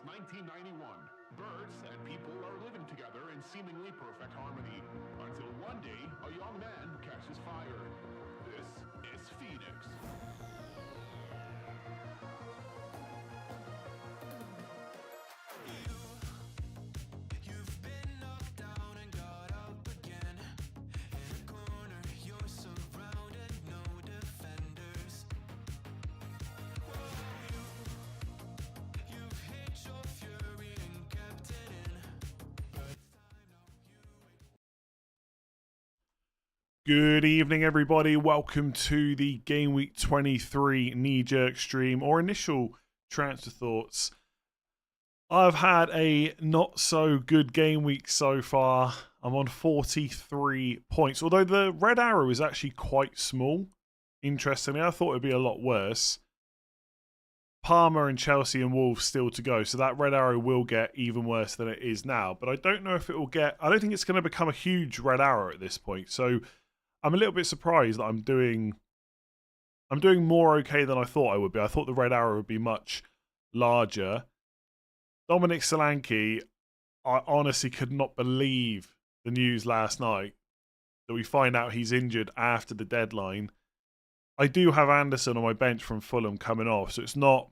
1991. Birds and people are living together in seemingly perfect harmony, until one day a young man catches fire. This is Phoenix. Good evening, everybody. Welcome to the Gameweek 23 knee-jerk stream or initial transfer thoughts. I've had a not-so-good game week so far. I'm on 43 points, although the red arrow is actually quite small. Interestingly, I thought it would be a lot worse. Parma and Chelsea and Wolves still to go, so that red arrow will get even worse than it is now. But I don't know if it will get... I don't think it's going to become a huge red arrow at this point, so... I'm a little bit surprised that I'm doing more okay than I thought I would be. I thought the red arrow would be much larger. Dominic Solanke, I honestly could not believe the news last night that we find out he's injured after the deadline. I do have Anderson on my bench from Fulham coming off, so it's not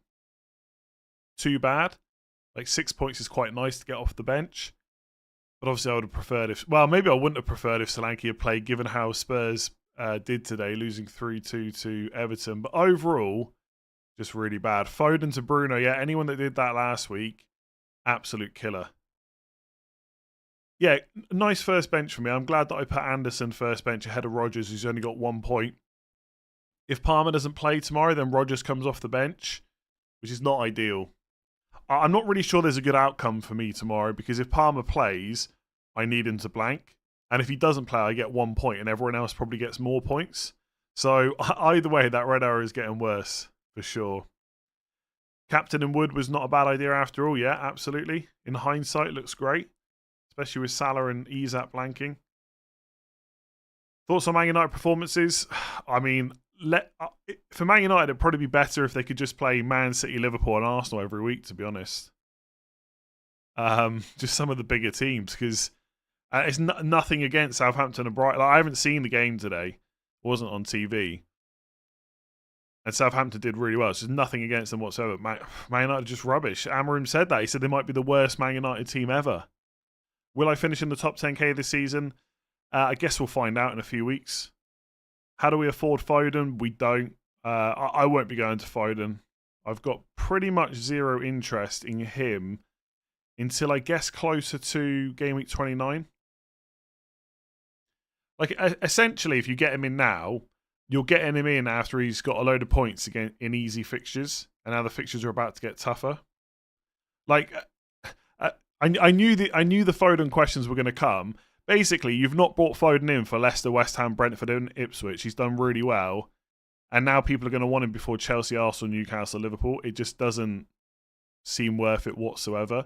too bad. Like 6 points is quite nice to get off the bench. But obviously I would have preferred if... Well, maybe I wouldn't have preferred if Solanke had played, given how Spurs did today, losing 3-2 to Everton. But overall, just really bad. Foden to Bruno, yeah, anyone that did that last week, absolute killer. Yeah, nice first bench for me. I'm glad that I put Anderson first bench ahead of Rodgers, who's only got 1 point. If Palmer doesn't play tomorrow, then Rodgers comes off the bench, which is not ideal. I'm not really sure there's a good outcome for me tomorrow, because if Palmer plays, I need him to blank. And if he doesn't play, I get 1 point and everyone else probably gets more points. So either way, that red arrow is getting worse, for sure. Captain and Wood was not a bad idea after all, yeah, absolutely. In hindsight, looks great, especially with Salah and Isak blanking. Thoughts on Man United performances? I mean... for Man United, it'd probably be better if they could just play Man City, Liverpool and Arsenal every week, to be honest. Just some of the bigger teams, because it's nothing against Southampton and Brighton. Like, I haven't seen the game today. It wasn't on TV. And Southampton did really well. It's just nothing against them whatsoever. Man United are just rubbish. Amorim said that. He said they might be the worst Man United team ever. Will I finish in the top 10k this season? I guess we'll find out in a few weeks. How do we afford Foden? We don't. I won't be going to Foden. I've got pretty much zero interest in him until I guess closer to Game Week 29. Like, essentially, if you get him in now, you're getting him in after he's got a load of points again in easy fixtures, and now the fixtures are about to get tougher. Like, I knew the Foden questions were going to come. Basically, you've not brought Foden in for Leicester, West Ham, Brentford and Ipswich. He's done really well. And now people are going to want him before Chelsea, Arsenal, Newcastle, Liverpool. It just doesn't seem worth it whatsoever.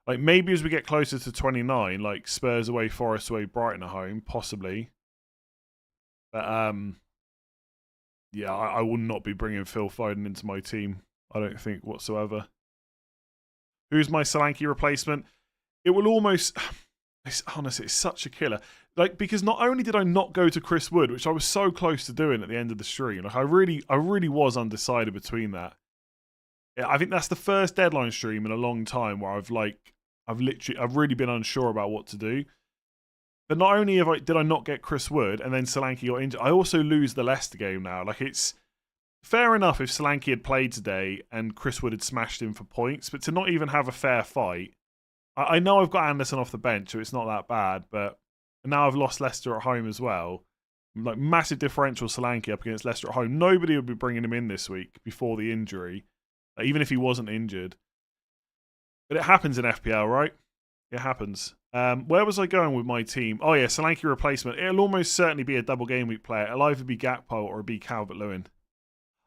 Like, maybe as we get closer to 29, like Spurs away, Forest away, Brighton at home, possibly. But, yeah, I will not be bringing Phil Foden into my team. I don't think whatsoever. Who's my Solanke replacement? It will almost... Honestly, it's such a killer. Like, because not only did I not go to Chris Wood, which I was so close to doing at the end of the stream, like I really was undecided between that. Yeah, I think that's the first deadline stream in a long time where I've really been unsure about what to do. But not only did I not get Chris Wood and then Solanke got injured, I also lose the Leicester game now. Like, it's fair enough if Solanke had played today and Chris Wood had smashed him for points, but to not even have a fair fight. I know I've got Anderson off the bench, so it's not that bad, but now I've lost Leicester at home as well. Like, massive differential Solanke up against Leicester at home. Nobody would be bringing him in this week before the injury, even if he wasn't injured. But it happens in FPL, right? It happens. Where was I going with my team? Oh yeah, Solanke replacement. It'll almost certainly be a double game week player. It'll either be Gakpo or be Calvert-Lewin.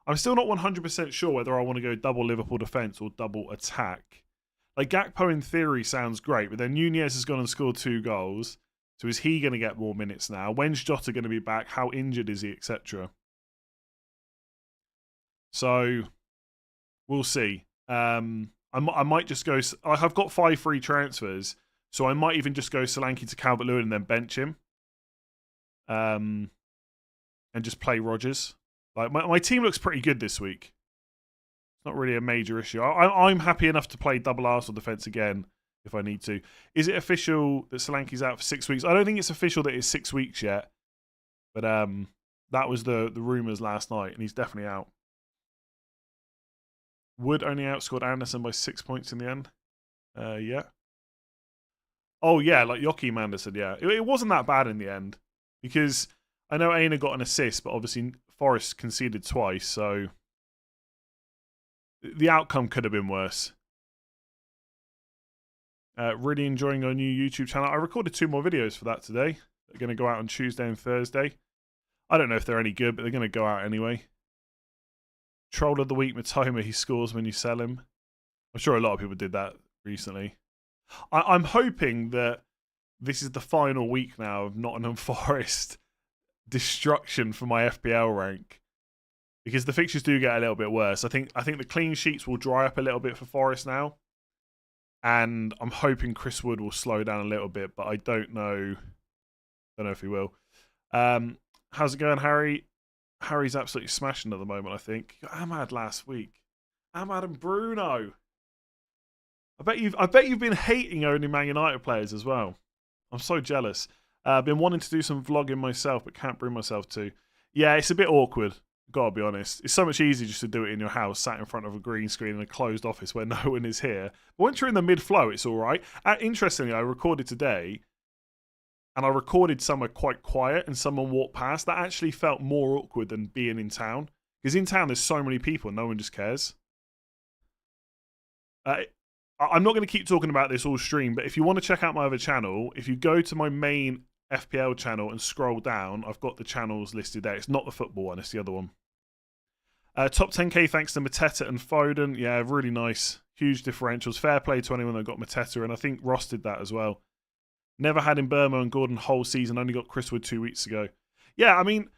I'm still not 100% sure whether I want to go double Liverpool defence or double attack. Like, Gakpo in theory sounds great, but then Nunez has gone and scored 2 goals. So is he going to get more minutes now? When's Jota going to be back? How injured is he, etc.? So, we'll see. I might just go. I've got 5 free transfers, so I might even just go Solanke to Calvert-Lewin and then bench him, and just play Rodgers. Like my team looks pretty good this week. It's not really a major issue. I'm happy enough to play double Arsenal defense again if I need to. Is it official that Solanke's out for 6 weeks? I don't think it's official that it's 6 weeks yet, but that was the rumours last night, and he's definitely out. Wood only outscored Anderson by 6 points in the end. Yeah. Oh, yeah, like Joachim Anderson, yeah. It wasn't that bad in the end, because I know Aina got an assist, but obviously Forest conceded twice, so the outcome could have been worse. Really enjoying our new YouTube channel. I recorded 2 more videos for that today. They're going to go out on Tuesday and Thursday. I don't know if they're any good, but they're going to go out anyway. Troll of the week, Matoma. He scores when you sell him. I'm sure a lot of people did that recently. I'm hoping that this is the final week now of Nottingham Forest destruction for my FPL rank, because the fixtures do get a little bit worse. I think the clean sheets will dry up a little bit for Forest now, and I'm hoping Chris Wood will slow down a little bit, but I don't know. Don't know if he will. How's it going, Harry? Harry's absolutely smashing at the moment, I think. Ahmad last week. Ahmad and Bruno. I bet you've been hating only Man United players as well. I'm so jealous. I've been wanting to do some vlogging myself, but can't bring myself to. Yeah, it's a bit awkward, gotta be honest. It's so much easier just to do it in your house, sat in front of a green screen in a closed office where no one is here. But once you're in the mid-flow, it's all right. Interestingly, I recorded today, and I recorded somewhere quite quiet, and someone walked past. That actually felt more awkward than being in town. Because in town, there's so many people, and no one just cares. I'm not going to keep talking about this all stream, but if you want to check out my other channel, if you go to my main FPL channel and scroll down, I've got the channels listed there. It's not the football one, it's the other one. Top 10k thanks to Mateta and Foden. Yeah, really nice. Huge differentials. Fair play to anyone that got Mateta, and I think Ross did that as well. Never had in Burma and Gordon whole season, only got Chris Wood 2 weeks ago. Yeah, I mean,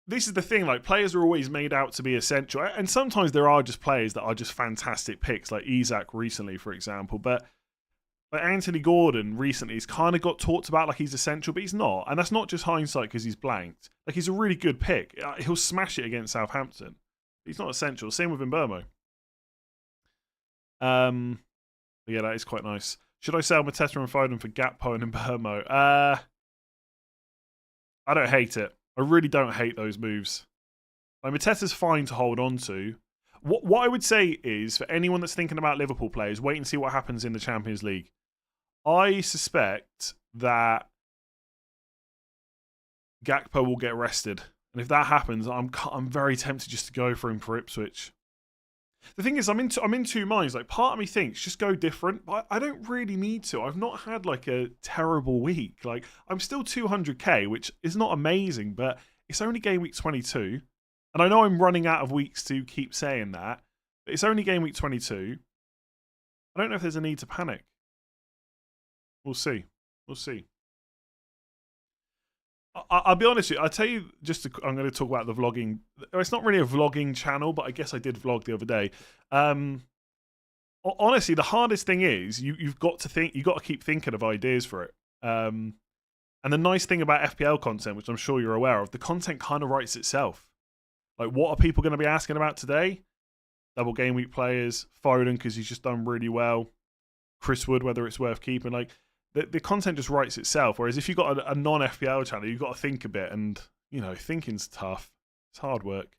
this is the thing, like, players are always made out to be essential, and sometimes there are just players that are just fantastic picks, like Isak recently, for example, but like Anthony Gordon recently has kind of got talked about like he's essential, but he's not, and that's not just hindsight because he's blanked. Like, he's a really good pick. He'll smash it against Southampton. He's not essential. Same with Mbeumo. Yeah, that is quite nice. Should I sell Mateta and Foden for Gakpo and Mbeumo? I don't hate it. I really don't hate those moves. Like, Mateta's fine to hold on to. What I would say is, for anyone that's thinking about Liverpool players, wait and see what happens in the Champions League. I suspect that Gakpo will get rested. And if that happens, I'm very tempted just to go for him for Ipswich. The thing is, I'm in 2 minds. Like, part of me thinks just go different, but I don't really need to. I've not had like a terrible week. Like, I'm still 200k, which is not amazing, but it's only game week 22, and I know I'm running out of weeks to keep saying that. But it's only game week 22. I don't know if there's a need to panic. We'll see. We'll see. I'll be honest with you. I'll tell you, I'm going to talk about the vlogging. It's not really a vlogging channel, but I guess I did vlog the other day. Honestly, the hardest thing is you've got to keep thinking of ideas for it. And the nice thing about FPL content, which I'm sure you're aware of, the content kind of writes itself. Like, what are people going to be asking about today? Double game week players, Foden because he's just done really well, Chris Wood, whether it's worth keeping. Like, the content just writes itself. Whereas if you've got a non-FPL channel, you've got to think a bit, and thinking's tough. It's hard work.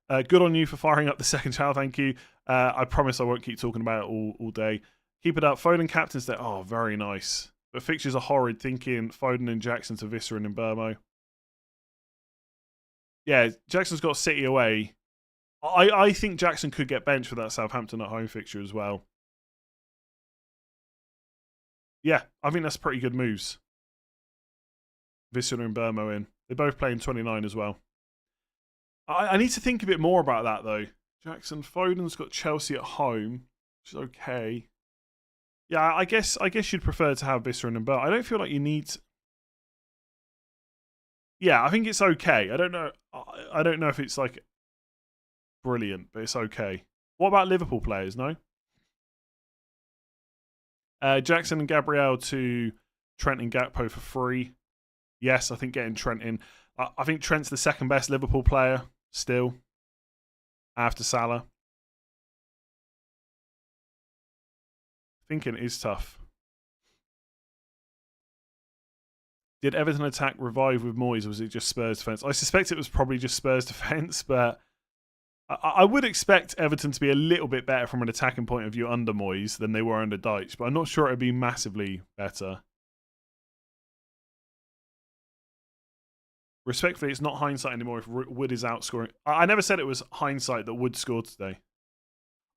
Good on you for firing up the second channel. Thank you. I promise I won't keep talking about it all day. Keep it up. Foden captains there. Oh, very nice. But fixtures are horrid. Thinking Foden and Jackson to Visser and Mbeumo. Yeah, Jackson's got City away. I think Jackson could get benched for that Southampton at home fixture as well. Yeah, I think that's pretty good moves. Visser and Mbeumo in. They both play in 29 as well. I need to think a bit more about that, though. Jackson, Foden's got Chelsea at home, which is okay. Yeah, I guess you'd prefer to have Visser and Mbeumo. I don't feel like you need to... Yeah, I think it's okay. I don't know if it's like brilliant, but it's okay. What about Liverpool players? No? Jackson and Gabriel to Trent and Gakpo for free. Yes, I think getting Trent in. I think Trent's the second best Liverpool player still after Salah. Thinking it is tough. Did Everton attack revive with Moyes, or was it just Spurs defence? I suspect it was probably just Spurs defence, but I would expect Everton to be a little bit better from an attacking point of view under Moyes than they were under Dyche, but I'm not sure it would be massively better. Respectfully, it's not hindsight anymore if Wood is outscoring. I never said it was hindsight that Wood scored today.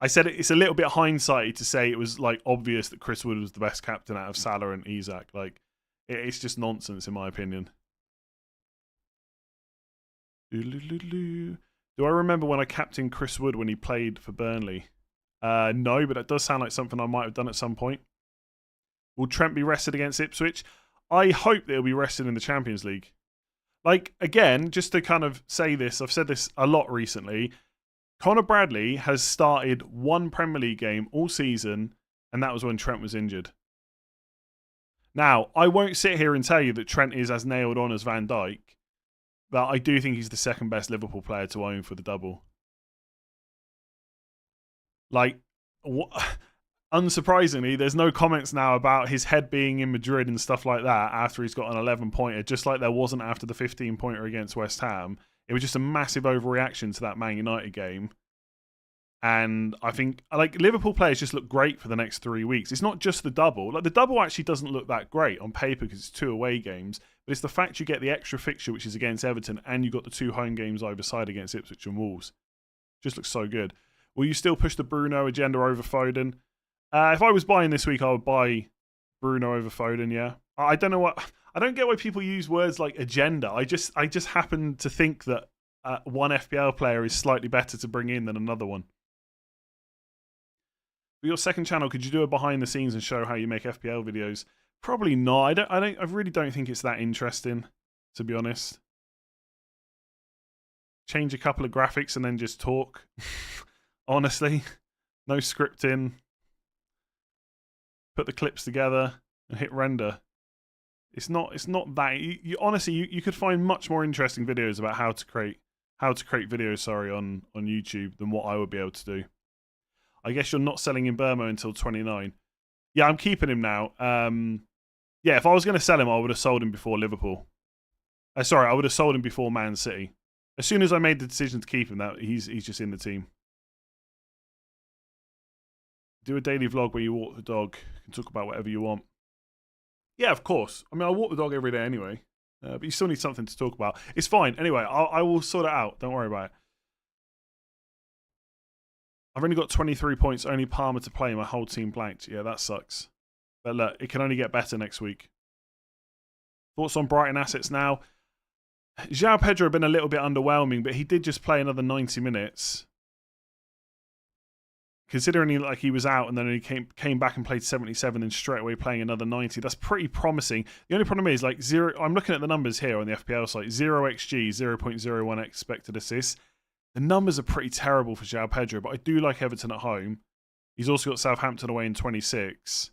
I said it's a little bit hindsight to say it was like obvious that Chris Wood was the best captain out of Salah and Isak. Like, it's just nonsense in my opinion. Do I remember when I captained Chris Wood when he played for Burnley? No, but that does sound like something I might have done at some point. Will Trent be rested against Ipswich? I hope that he'll be rested in the Champions League. Like, again, just to kind of say this, I've said this a lot recently. Connor Bradley has started one Premier League game all season, and that was when Trent was injured. Now, I won't sit here and tell you that Trent is as nailed on as Van Dijk, but I do think he's the second best Liverpool player to own for the double. Like, unsurprisingly, there's no comments now about his head being in Madrid and stuff like that after he's got an 11-pointer, just like there wasn't after the 15-pointer against West Ham. It was just a massive overreaction to that Man United game. And I think, like, Liverpool players just look great for the next 3 weeks. It's not just the double. Like, the double actually doesn't look that great on paper because it's 2 away games, but it's the fact you get the extra fixture, which is against Everton, and you got the 2 home games either side against Ipswich and Wolves. Just looks so good. Will you still push the Bruno agenda over Foden? If I was buying this week, I would buy Bruno over Foden, yeah. I don't know what... I don't get why people use words like agenda. I just happen to think that one FPL player is slightly better to bring in than another one. For your second channel, could you do a behind the scenes and show how you make FPL videos? Probably not. I really don't think it's that interesting, to be honest. Change a couple of graphics and then just talk. Honestly, no scripting. Put the clips together and hit render. It's not that. Honestly, you could find much more interesting videos about how to create videos, on YouTube than what I would be able to do. I guess you're not selling in Burma until 29. Yeah, I'm keeping him now. Yeah, if I was going to sell him, I would have sold him before Liverpool. I would have sold him before Man City. As soon as I made the decision to keep him, that he's just in the team. Do a daily vlog where you walk the dog. You can talk about whatever you want. Yeah, of course. I mean, I walk the dog every day anyway. But you still need something to talk about. It's fine. Anyway, I will sort it out. Don't worry about it. I've only got 23 points, only Palmer to play, my whole team blanked. Yeah, that sucks. But look, it can only get better next week. Thoughts on Brighton assets now? João Pedro have been a little bit underwhelming, but he did just play another 90 minutes. Considering he was out and then he came back and played 77 and straight away playing another 90, that's pretty promising. The only problem is, I'm looking at the numbers here on the FPL site, 0 XG, 0.01 expected assists. The numbers are pretty terrible for João Pedro, but I do like Everton at home. He's also got Southampton away in 26.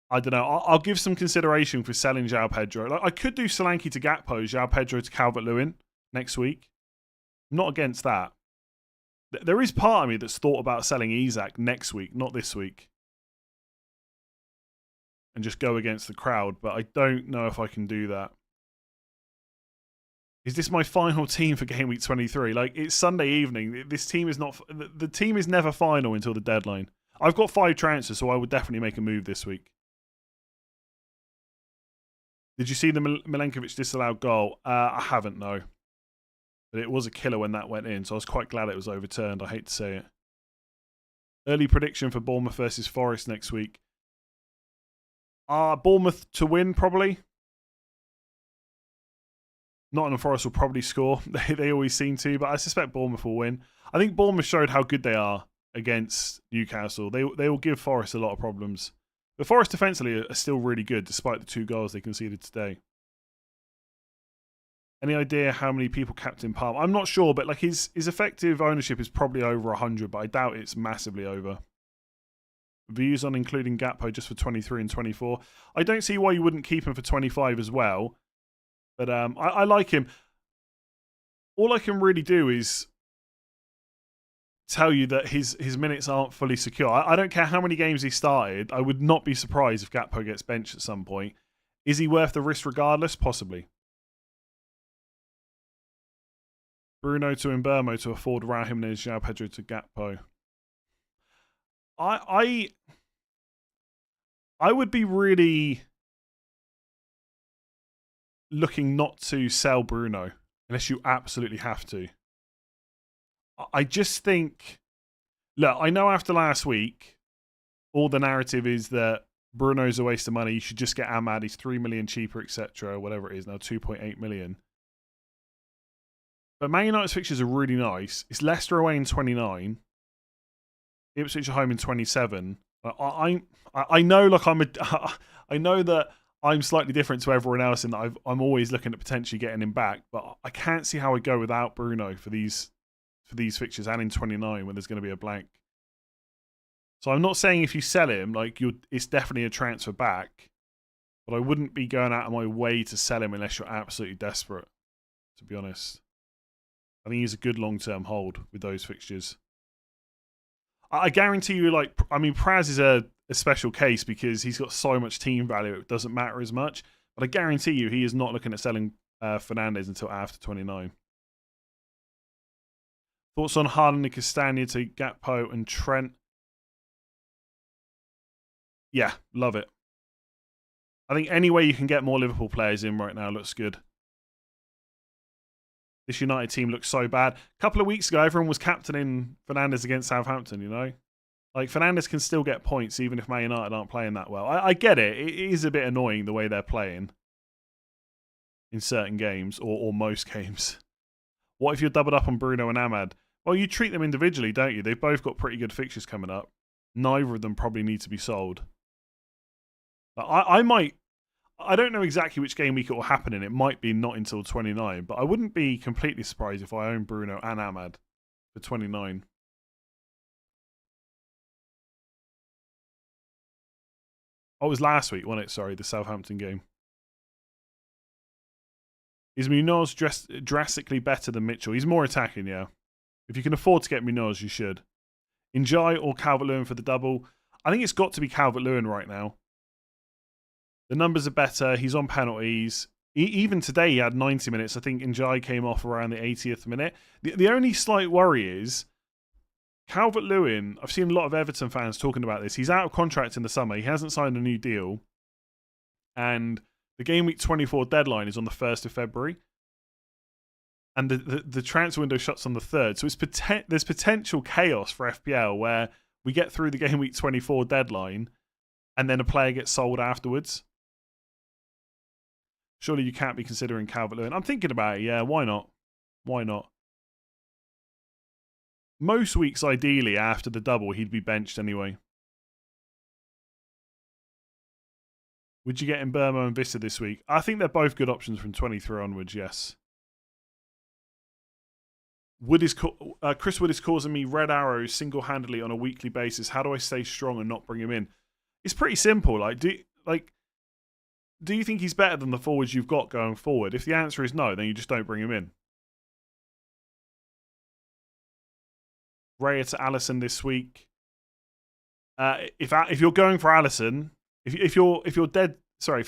I don't know. I'll give some consideration for selling João Pedro. I could do Solanke to Gakpo, João Pedro to Calvert-Lewin next week. I'm not against that. There is part of me that's thought about selling Isak next week, not this week. And just go against the crowd, but I don't know if I can do that. Is this my final team for Game Week 23? It's Sunday evening. This team is not... The team is never final until the deadline. I've got 5 transfers, so I would definitely make a move this week. Did you see the Milenkovic disallowed goal? I haven't, no. But it was a killer when that went in, so I was quite glad it was overturned. I hate to say it. Early prediction for Bournemouth versus Forest next week. Bournemouth to win, probably. Nottingham Forest will probably score. They always seem to, but I suspect Bournemouth will win. I think Bournemouth showed how good they are against Newcastle. They will give Forest a lot of problems. But Forest defensively are still really good, despite the 2 goals they conceded today. Any idea how many people captain Palmer? I'm not sure, but his effective ownership is probably over 100, but I doubt it's massively over. Views on including Gakpo just for 23 and 24. I don't see why you wouldn't keep him for 25 as well. But I like him. All I can really do is tell you that his minutes aren't fully secure. I don't care how many games he started. I would not be surprised if Gakpo gets benched at some point. Is he worth the risk regardless? Possibly. Bruno to Mbeumo to afford Raul Jimenez, João Pedro to Gakpo. I would be really looking not to sell Bruno unless you absolutely have to. I just think, look, I know after last week, all the narrative is that Bruno's a waste of money. You should just get Ahmad. He's 3 million cheaper, etc. Whatever it is now, 2.8 million. But Man United's fixtures are really nice. It's Leicester away in 29. Ipswich at home in 27. I know, like I know that I'm slightly different to everyone else in that I'm always looking at potentially getting him back, but I can't see how I go without Bruno for these fixtures and in 29 when there's going to be a blank. So I'm not saying if you sell him, like it's definitely a transfer back, but I wouldn't be going out of my way to sell him unless you're absolutely desperate, to be honest. I think he's a good long-term hold with those fixtures. I guarantee you, Praz is a special case because he's got so much team value, it doesn't matter as much. But I guarantee you, he is not looking at selling Fernandes until after 29. Thoughts on Haaland and Castagna to Gakpo and Trent? Yeah, love it. I think any way you can get more Liverpool players in right now looks good. This United team looks so bad. A couple of weeks ago, everyone was captaining Fernandes against Southampton, you know? Like, Fernandes can still get points even if Man United aren't playing that well. I get it. It is a bit annoying the way they're playing in certain games, or most games. What if you're doubled up on Bruno and Ahmad? Well, you treat them individually, don't you? They've both got pretty good fixtures coming up. Neither of them probably need to be sold. But I don't know exactly which game week it will happen in. It might be not until 29, but I wouldn't be completely surprised if I own Bruno and Ahmad for 29. Oh, it was last week, wasn't it? Sorry, the Southampton game. Is Munoz drastically better than Mitchell? He's more attacking, yeah. If you can afford to get Munoz, you should. Njai or Calvert-Lewin for the double? I think it's got to be Calvert-Lewin right now. The numbers are better. He's on penalties. Even today, he had 90 minutes. I think Njai came off around the 80th minute. The only slight worry is Calvert-Lewin. I've seen a lot of Everton fans talking about this. He's out of contract in the summer. He hasn't signed a new deal. And the game week 24 deadline is on the 1st of February. And the transfer window shuts on the 3rd. So there's potential chaos for FPL where we get through the game week 24 deadline and then a player gets sold afterwards. Surely you can't be considering Calvert-Lewin. I'm thinking about it, yeah. Why not? Why not? Most weeks, ideally, after the double, he'd be benched anyway. Would you get Mbeumo and Vista this week? I think they're both good options from 23 onwards, yes. Chris Wood is causing me red arrows single-handedly on a weekly basis. How do I stay strong and not bring him in? It's pretty simple. Do you think he's better than the forwards you've got going forward? If the answer is no, then you just don't bring him in. Raya to Alisson this week. If you're going for Alisson, if you're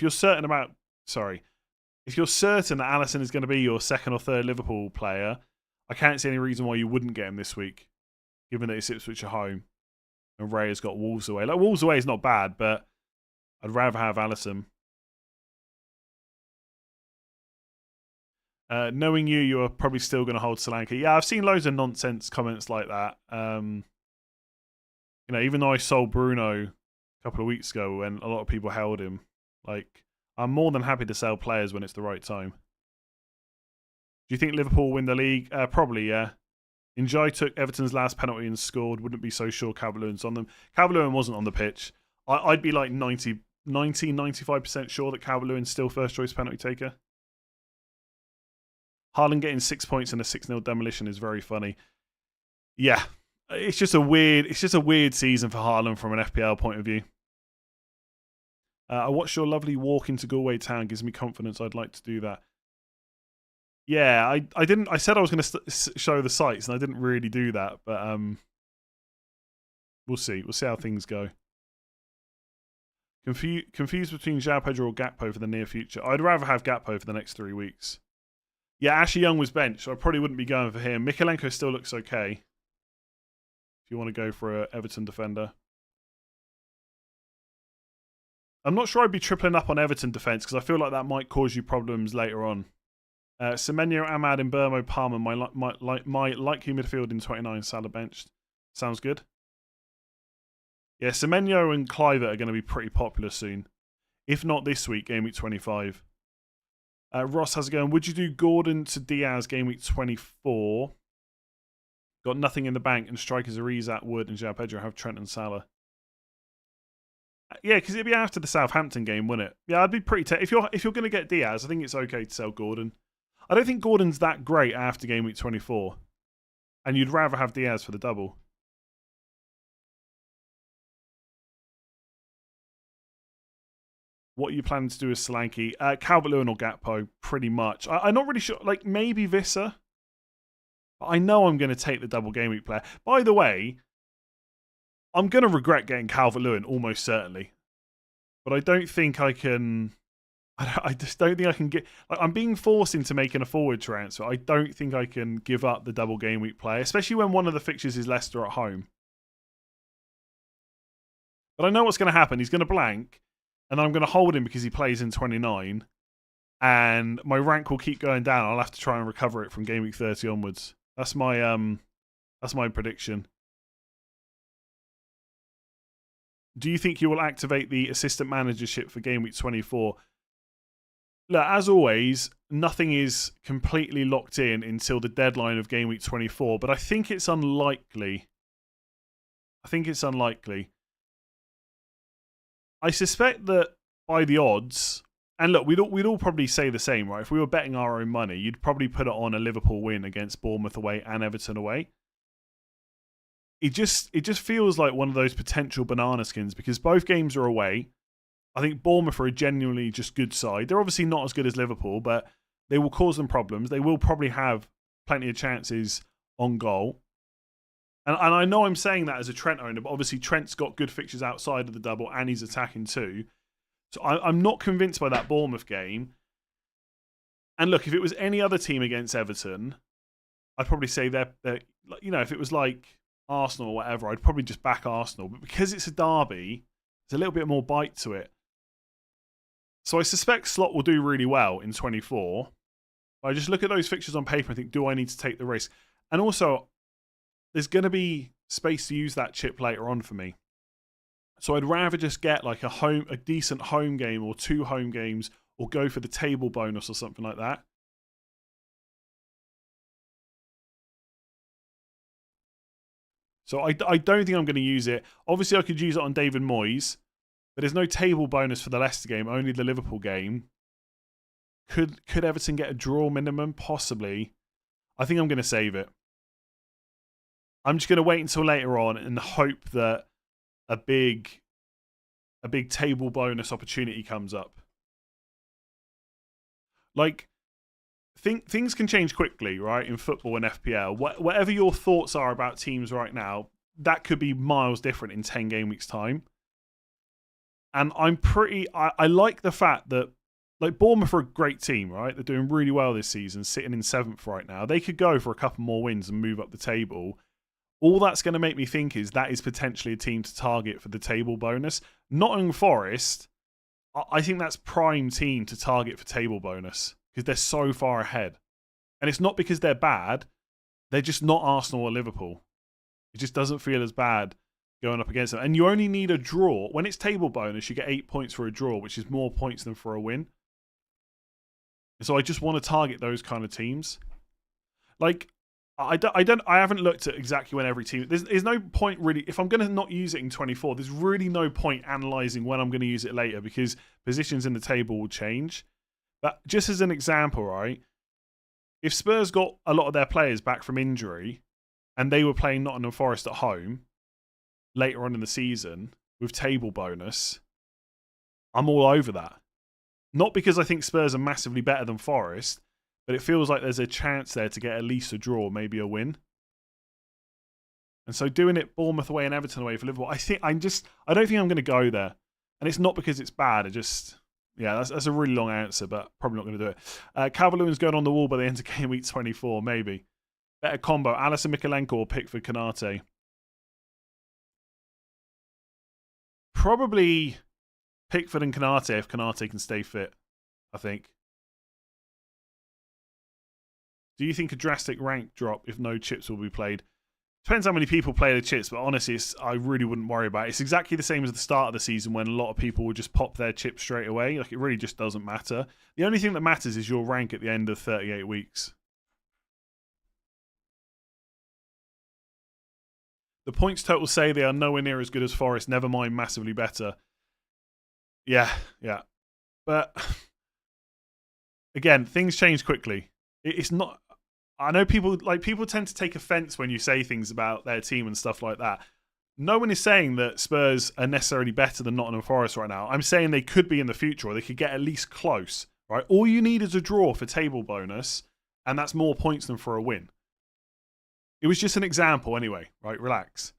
certain that Alisson is going to be your second or third Liverpool player, I can't see any reason why you wouldn't get him this week, given that it's Ipswich at home and Raya's got Wolves away. Like, Wolves away is not bad, but I'd rather have Alisson. Knowing you are probably still going to hold Solanke. Yeah, I've seen loads of nonsense comments like that. Even though I sold Bruno a couple of weeks ago when a lot of people held him, I'm more than happy to sell players when it's the right time. Do you think Liverpool will win the league? Probably, yeah. Njai took Everton's last penalty and scored. Wouldn't be so sure Calvert-Lewin's on them. Calvert-Lewin wasn't on the pitch. I'd be like 95% sure that Calvert-Lewin's still first choice penalty taker. Haaland getting 6 points in a 6-0 demolition is very funny. Yeah. It's just a weird season for Haaland from an FPL point of view. I watched your lovely walk into Galway town. Gives me confidence. I'd like to do that. Yeah, I didn't. I said I was going to show the sites, and I didn't really do that. But we'll see. We'll see how things go. Confused between João Pedro or Gakpo for the near future. I'd rather have Gakpo for the next 3 weeks. Yeah, Ashley Young was benched, so I probably wouldn't be going for him. Mikalenko still looks okay. If you want to go for an Everton defender. I'm not sure I'd be tripling up on Everton defence because I feel like that might cause you problems later on. Semenyo, Ahmad, and Burmo, Palmer, my likely midfield in 29, Salah benched. Sounds good. Yeah, Semenyo and Clive are going to be pretty popular soon. If not this week, game week 25. Ross, how's it going? Would you do Gordon to Diaz game week 24? Got nothing in the bank and strikers are Isak, Wood, and João Pedro have Trent and Salah. Yeah, because it'd be after the Southampton game, wouldn't it? Yeah, I'd be pretty... if you're going to get Diaz, I think it's okay to sell Gordon. I don't think Gordon's that great after game week 24. And you'd rather have Diaz for the double. What are you planning to do with Solanke? Calvert-Lewin or Gakpo, pretty much. I'm not really sure. Like, maybe Visser. But I know I'm going to take the double game week player. By the way, I'm going to regret getting Calvert-Lewin, almost certainly. But I don't think I can... I just don't think I can get... Like, I'm being forced into making a forward transfer. I don't think I can give up the double game week player, especially when one of the fixtures is Leicester at home. But I know what's going to happen. He's going to blank. And I'm going to hold him because he plays in 29. And my rank will keep going down. I'll have to try and recover it from game week 30 onwards. That's my prediction. Do you think you will activate the assistant managership for game week 24? Look, as always, nothing is completely locked in until the deadline of game week 24. But I think it's unlikely. I suspect that by the odds, and look, we'd all probably say the same, right? If we were betting our own money, you'd probably put it on a Liverpool win against Bournemouth away and Everton away. It just feels like one of those potential banana skins because both games are away. I think Bournemouth are a genuinely just good side. They're obviously not as good as Liverpool, but they will cause them problems. They will probably have plenty of chances on goal. And I know I'm saying that as a Trent owner, but obviously Trent's got good fixtures outside of the double and he's attacking too. So I'm not convinced by that Bournemouth game. And look, if it was any other team against Everton, I'd probably say they're if it was like Arsenal or whatever, I'd probably just back Arsenal. But because it's a derby, there's a little bit more bite to it. So I suspect Slot will do really well in 24. But I just look at those fixtures on paper and think, do I need to take the risk? And also, there's going to be space to use that chip later on for me. So I'd rather just get like a decent home game or 2 home games or go for the table bonus or something like that. So I don't think I'm going to use it. Obviously, I could use it on David Moyes, but there's no table bonus for the Leicester game, only the Liverpool game. Could Everton get a draw minimum? Possibly. I think I'm going to save it. I'm just going to wait until later on and hope that a big table bonus opportunity comes up. Like, things can change quickly, right, in football and FPL. Whatever your thoughts are about teams right now, that could be miles different in 10 game weeks' time. And I like the fact that, like, Bournemouth are a great team, right? They're doing really well this season, sitting in 7th right now. They could go for a couple more wins and move up the table. All that's going to make me think is that is potentially a team to target for the table bonus. Nottingham Forest, I think that's prime team to target for table bonus because they're so far ahead. And it's not because they're bad. They're just not Arsenal or Liverpool. It just doesn't feel as bad going up against them. And you only need a draw. When it's table bonus, you get 8 points for a draw, which is more points than for a win. So I just want to target those kind of teams. Like, I haven't looked at exactly when every team... There's no point really... If I'm going to not use it in 24, there's really no point analysing when I'm going to use it later because positions in the table will change. But just as an example, right? If Spurs got a lot of their players back from injury and they were playing Nottingham Forest at home later on in the season with table bonus, I'm all over that. Not because I think Spurs are massively better than Forest, but it feels like there's a chance there to get at least a draw, maybe a win. And so doing it Bournemouth away and Everton away for Liverpool, I don't think I'm going to go there. And it's not because it's bad. That's a really long answer, but probably not going to do it. Calvert-Lewin's going on the wall by the end of game week 24, maybe. Better combo, Alisson Mikalenko or Pickford Konate? Probably Pickford and Konate if Konate can stay fit, I think. Do you think a drastic rank drop if no chips will be played? Depends how many people play the chips, but honestly, I really wouldn't worry about it. It's exactly the same as the start of the season when a lot of people would just pop their chips straight away. Like, it really just doesn't matter. The only thing that matters is your rank at the end of 38 weeks. The points total say they are nowhere near as good as Forest, never mind massively better. Yeah. But, again, things change quickly. It's not... I know people tend to take offence when you say things about their team and stuff like that. No one is saying that Spurs are necessarily better than Nottingham Forest right now. I'm saying they could be in the future, or they could get at least close. Right? All you need is a draw for table bonus, and that's more points than for a win. It was just an example anyway, right? Relax.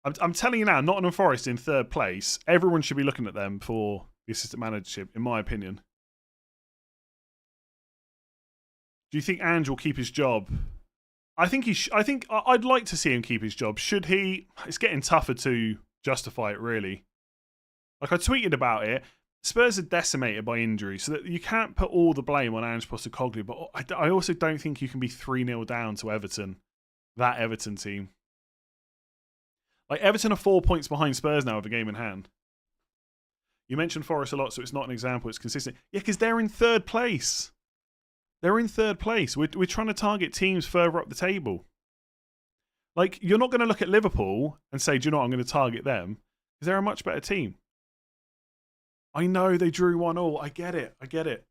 I'm telling you now, Nottingham Forest in third place, everyone should be looking at them for the assistant managership, in my opinion. Do you think Ange will keep his job? I think I'd like to see him keep his job. Should he? It's getting tougher to justify it, really. Like, I tweeted about it. Spurs are decimated by injury, so that you can't put all the blame on Ange Postecoglou, but I also don't think you can be 3-0 down to Everton. That Everton team. Like, Everton are 4 points behind Spurs now with a game in hand. You mentioned Forest a lot, so it's not an example, it's consistent. Yeah, because they're in third place. They're in third place. We're trying to target teams further up the table. Like, you're not going to look at Liverpool and say, do you know what, I'm going to target them, because they're a much better team. I know they drew 1-1. I get it.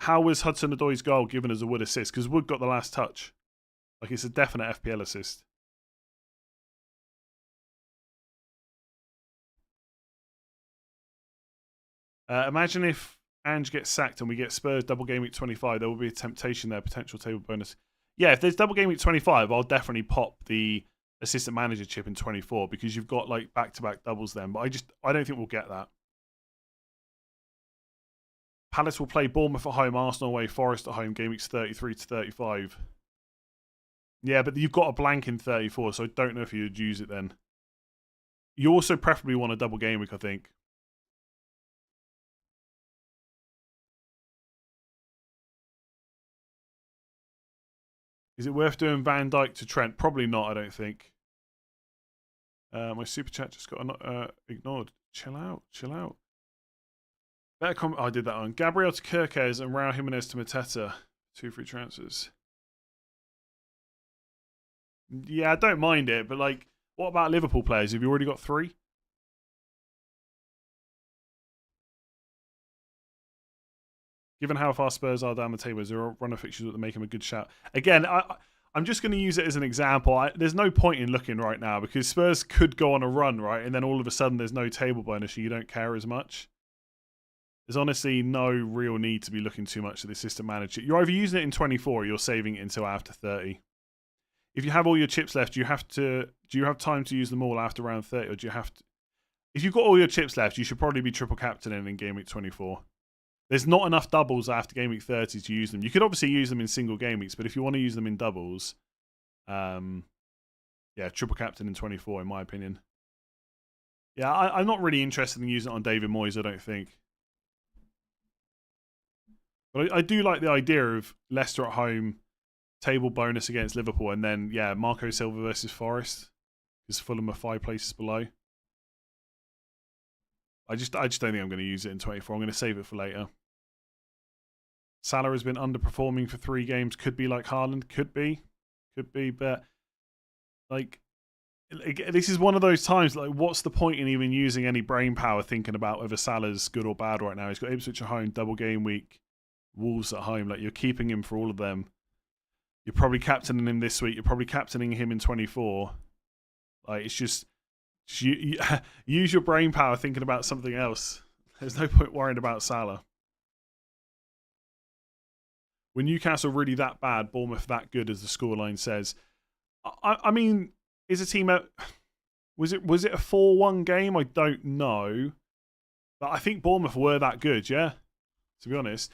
How was Hudson-Odoi's goal given as a Wood assist? Because Wood got the last touch. Like, it's a definite FPL assist. Imagine if Ange gets sacked and we get Spurs double game week 25. There will be a temptation there, potential table bonus. Yeah, if there's double game week 25, I'll definitely pop the assistant manager chip in 24 because you've got like back-to-back doubles then. But I don't think we'll get that. Palace will play Bournemouth at home, Arsenal away, Forest at home, game weeks 33 to 35. Yeah, but you've got a blank in 34, so I don't know if you'd use it then. You also preferably want a double game week, I think. Is it worth doing Van Dijk to Trent? Probably not, I don't think. My super chat just got ignored. Chill out. I did that one. Gabriel to Kirkes and Raul Jimenez to Mateta. 2 free transfers. Yeah, I don't mind it, but like, what about Liverpool players? Have you already got 3? Given how far Spurs are down the table, is there a run of fixtures that make him a good shout? Again, I'm just going to use it as an example. There's no point in looking right now because Spurs could go on a run, right? And then all of a sudden there's no table bonus, so you don't care as much. There's honestly no real need to be looking too much at the assistant manager. You're either using it in 24 or you're saving it until after 30. If you have all your chips left, do you have time to use them all after round 30, or do you have to? If you've got all your chips left, you should probably be triple captaining in game week 24. There's not enough doubles after game week 30 to use them. You could obviously use them in single game weeks, but if you want to use them in doubles, triple captain in 24, in my opinion. Yeah, I'm not really interested in using it on David Moyes, I don't think. But I do like the idea of Leicester at home, table bonus against Liverpool, and then, Marco Silva versus Forest, because Fulham are 5 places below. I just don't think I'm going to use it in 24. I'm going to save it for later. Salah has been underperforming for 3 games. Could be like Haaland. Could be. But like, this is one of those times, like, what's the point in even using any brain power thinking about whether Salah's good or bad right now? He's got Ipswich at home, double game week, Wolves at home. Like, you're keeping him for all of them. You're probably captaining him this week. You're probably captaining him in 24. Like, it's just you use your brain power thinking about something else. There's no point worrying about Salah. Were Newcastle really that bad, Bournemouth that good, as the scoreline says? I mean, is a team out? Was it a 4-1 game? I don't know, but I think Bournemouth were that good. Yeah, to be honest,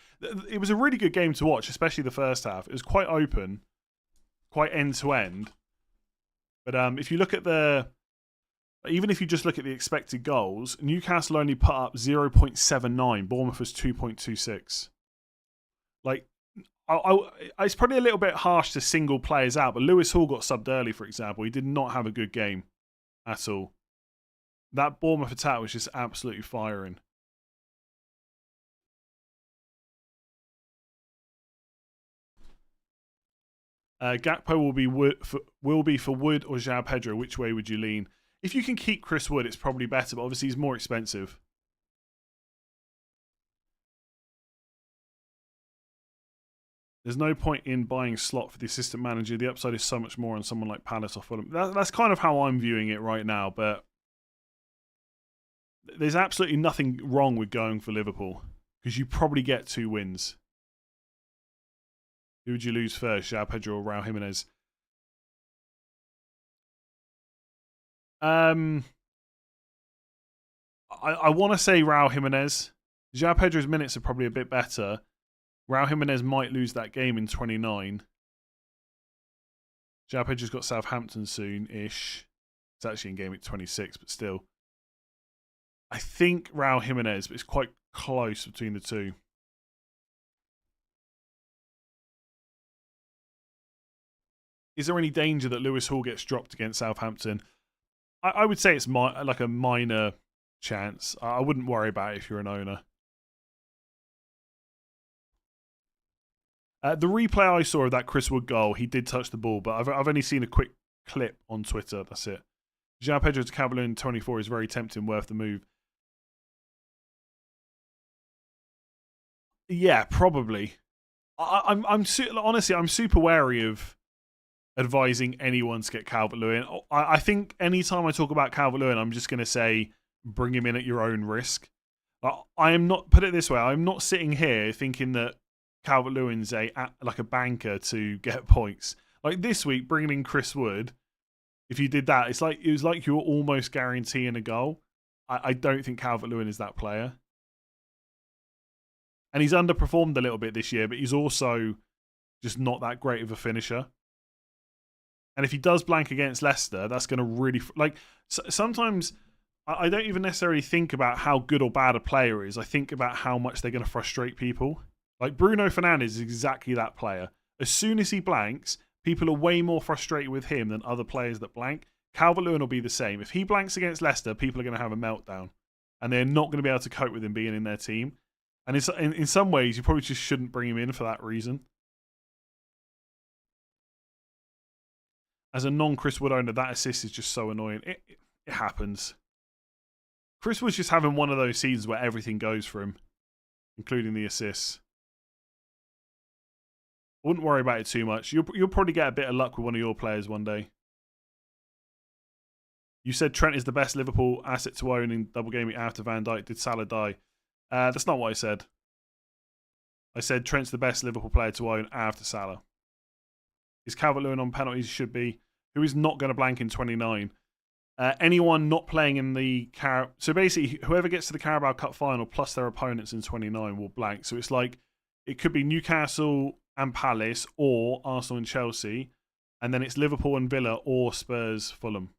it was a really good game to watch, especially the first half. It was quite open, quite end to end. But if you look at even if you just look at the expected goals, Newcastle only put up 0.79. Bournemouth was 2.26. Like, it's probably a little bit harsh to single players out, but Lewis Hall got subbed early, for example. He did not have a good game at all. That Bournemouth attack was just absolutely firing. Gakpo will be for Wood or João Pedro. Which way would you lean? If you can keep Chris Wood, it's probably better, but obviously he's more expensive. There's no point in buying slot for the assistant manager. The upside is so much more on someone like Palace or Fulham. That's kind of how I'm viewing it right now, but there's absolutely nothing wrong with going for Liverpool because you probably get 2 wins. Who would you lose first, João Pedro or Raul Jimenez? I want to say Raul Jimenez. João Pedro's minutes are probably a bit better. Raul Jimenez might lose that game in 29. João Pedro's got Southampton soon-ish. It's actually in game week 26, but still. I think Raul Jimenez, but it's quite close between the two. Is there any danger that Lewis Hall gets dropped against Southampton? I would say it's like a minor chance. I wouldn't worry about it if you're an owner. The replay I saw of that Chris Wood goal, he did touch the ball, but I've only seen a quick clip on Twitter. That's it. João Pedro to Calvert-Lewin 24 is very tempting, worth the move. Yeah, probably. Honestly, I'm super wary of advising anyone to get Calvert-Lewin. I think anytime I talk about Calvert-Lewin, I'm just going to say bring him in at your own risk. I am not, put it this way, I'm not sitting here thinking that Calvert-Lewin's like a banker to get points. Like this week, bringing in Chris Wood, if you did that, it was like you were almost guaranteeing a goal. I don't think Calvert-Lewin is that player. And he's underperformed a little bit this year, but he's also just not that great of a finisher. And if he does blank against Leicester, that's going to really... sometimes I don't even necessarily think about how good or bad a player is. I think about how much they're going to frustrate people. Like Bruno Fernandes is exactly that player. As soon as he blanks, people are way more frustrated with him than other players that blank. Calvert-Lewin will be the same. If he blanks against Leicester, people are going to have a meltdown. And they're not going to be able to cope with him being in their team. And in some ways, you probably just shouldn't bring him in for that reason. As a non-Chris Wood owner, that assist is just so annoying. It happens. Chris Wood's just having one of those seasons where everything goes for him, including the assists. I wouldn't worry about it too much. You'll probably get a bit of luck with one of your players one day. You said Trent is the best Liverpool asset to own in double gaming after Van Dijk. Did Salah die? That's not what I said. I said Trent's the best Liverpool player to own after Salah. Is Calvert-Lewin on penalties? Should be. Who is not going to blank in 29? Anyone not playing in the So basically, whoever gets to the Carabao Cup final plus their opponents in 29 will blank. So it's like, it could be Newcastle and Palace or Arsenal and Chelsea. And then it's Liverpool and Villa or Spurs, Fulham.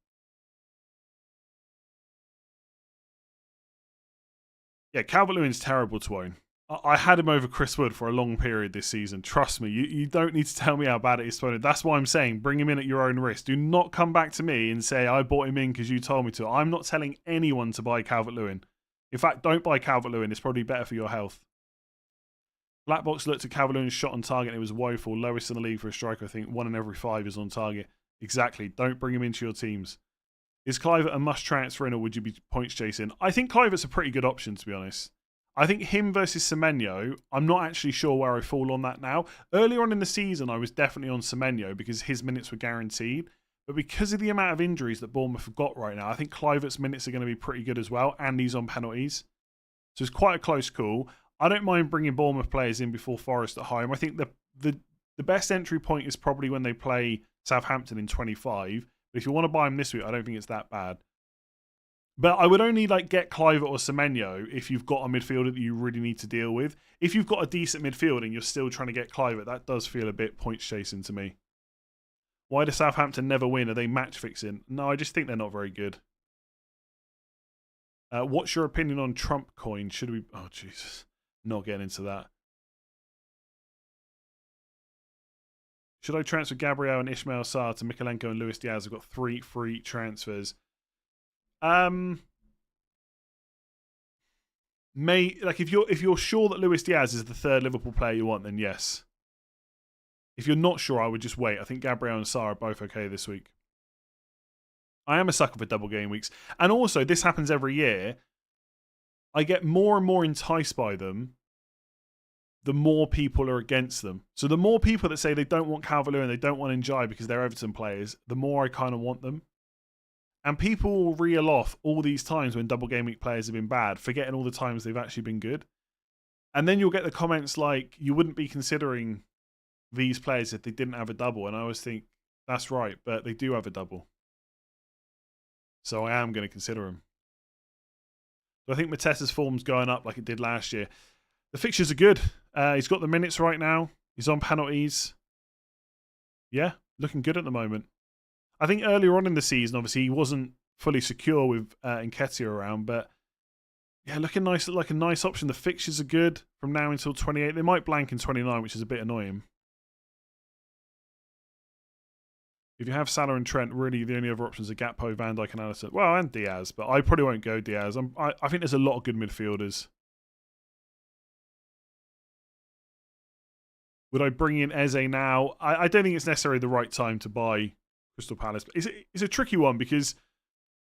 Yeah, Calvert-Lewin's terrible to own. I had him over Chris Wood for a long period this season. Trust me, you don't need to tell me how bad it is to own. That's why I'm saying bring him in at your own risk. Do not come back to me and say I bought him in because you told me to. I'm not telling anyone to buy Calvert-Lewin. In fact, don't buy Calvert-Lewin. It's probably better for your health. Blackbox looked at Calvert-Lewin's shot on target and it was woeful. Lowest in the league for a striker. I think 1 in every 5 is on target. Exactly. Don't bring him into your teams. Is Kluivert a must transfer in, or would you be points chasing? I think Kluivert's a pretty good option, to be honest. I think him versus Semenyo, I'm not actually sure where I fall on that now. Earlier on in the season, I was definitely on Semenyo because his minutes were guaranteed. But because of the amount of injuries that Bournemouth have got right now, I think Kluivert's minutes are going to be pretty good as well, and he's on penalties. So it's quite a close call. I don't mind bringing Bournemouth players in before Forest at home. I think the best entry point is probably when they play Southampton in 25. But if you want to buy him this week, I don't think it's that bad. But I would only get Kluivert or Semenyo if you've got a midfielder that you really need to deal with. If you've got a decent midfield and you're still trying to get Kluivert, that does feel a bit points chasing to me. Why does Southampton never win? Are they match fixing? No, I just think they're not very good. What's your opinion on Trump coin? Should we... Oh, Jesus. Not getting into that. Should I transfer Gabriel and Ismail Sarr to Mikalenko and Luis Diaz? I've got 3 free transfers. If you're sure that Luis Diaz is the third Liverpool player you want, then yes. If you're not sure, I would just wait. I think Gabriel and Sarr are both okay this week. I am a sucker for double game weeks. And also, this happens every year. I get more and more enticed by them the more people are against them. So the more people that say they don't want Calvert-Lewin and they don't want Njai because they're Everton players, the more I kind of want them. And people will reel off all these times when double game week players have been bad, forgetting all the times they've actually been good. And then you'll get the comments like, you wouldn't be considering these players if they didn't have a double. And I always think, that's right, but they do have a double. So I am going to consider them. So I think Mateta's form's going up like it did last year. The fixtures are good. He's got the minutes right now. He's on penalties. Yeah, looking good at the moment. I think earlier on in the season, obviously, he wasn't fully secure with Nketiah around, but yeah, looking nice, like a nice option. The fixtures are good from now until 28. They might blank in 29, which is a bit annoying. If you have Salah and Trent, really the only other options are Gakpo, Van Dijk, and Alisson. Well, and Diaz, but I probably won't go Diaz. I think there's a lot of good midfielders. Would I bring in Eze now? I don't think it's necessarily the right time to buy Crystal Palace. It's a tricky one because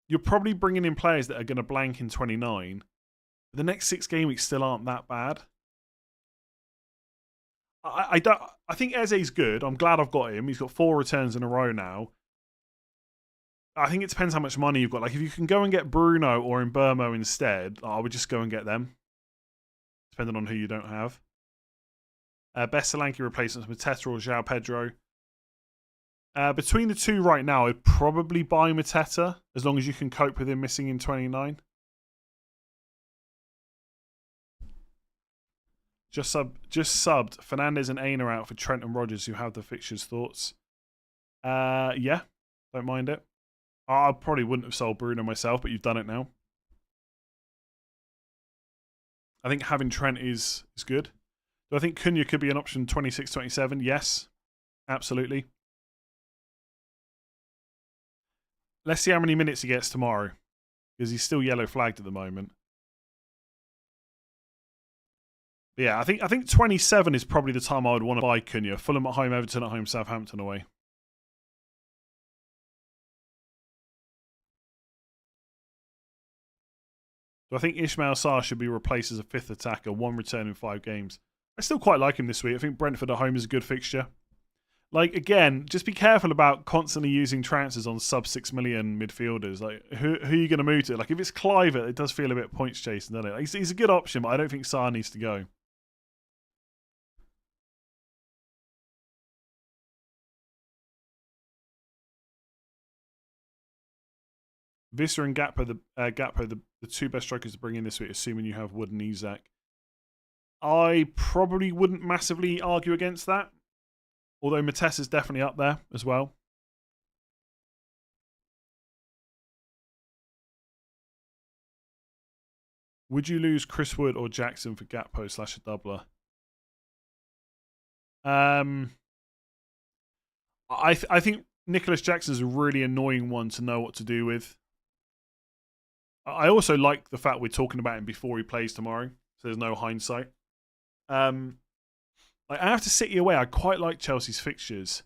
you're probably bringing in players that are going to blank in 29. But the next 6 game weeks still aren't that bad. I think Eze's good. I'm glad I've got him. He's got 4 returns in a row now. I think it depends how much money you've got. Like if you can go and get Bruno or Mbeumo instead, I would just go and get them. Depending on who you don't have. Best Solanke replacements with Mateta or João Pedro. Between the two right now, I'd probably buy Mateta as long as you can cope with him missing in 29. Just subbed Fernandes and Aina out for Trent and Rodgers, who have the fixtures. Thoughts? Yeah, don't mind it. I probably wouldn't have sold Bruno myself, but you've done it now. I think having Trent is good. Do I think Cunha could be an option 26-27? Yes, absolutely. Let's see how many minutes he gets tomorrow, because he's still yellow flagged at the moment. But yeah, I think 27 is probably the time I would want to buy Cunha. Fulham at home, Everton at home, Southampton away. So I think Ismail Sarr should be replaced as a 5th attacker, 1 return in 5 games. I still quite like him this week. I think Brentford at home is a good fixture. Like, again, just be careful about constantly using transfers on sub-6 million midfielders. Like, who are you going to move to? Like, if it's Kluivert, it does feel a bit points chasing, doesn't it? Like, he's a good option, but I don't think Sarr needs to go. Visser and Gakpo, the 2 best strikers to bring in this week, assuming you have Wood and Isak. I probably wouldn't massively argue against that. Although Mateta is definitely up there as well. Would you lose Chris Wood or Jackson for Gakpo / a doubler? I think Nicholas Jackson is a really annoying one to know what to do with. I also like the fact we're talking about him before he plays tomorrow, so there's no hindsight. I have to City away. I quite like Chelsea's fixtures.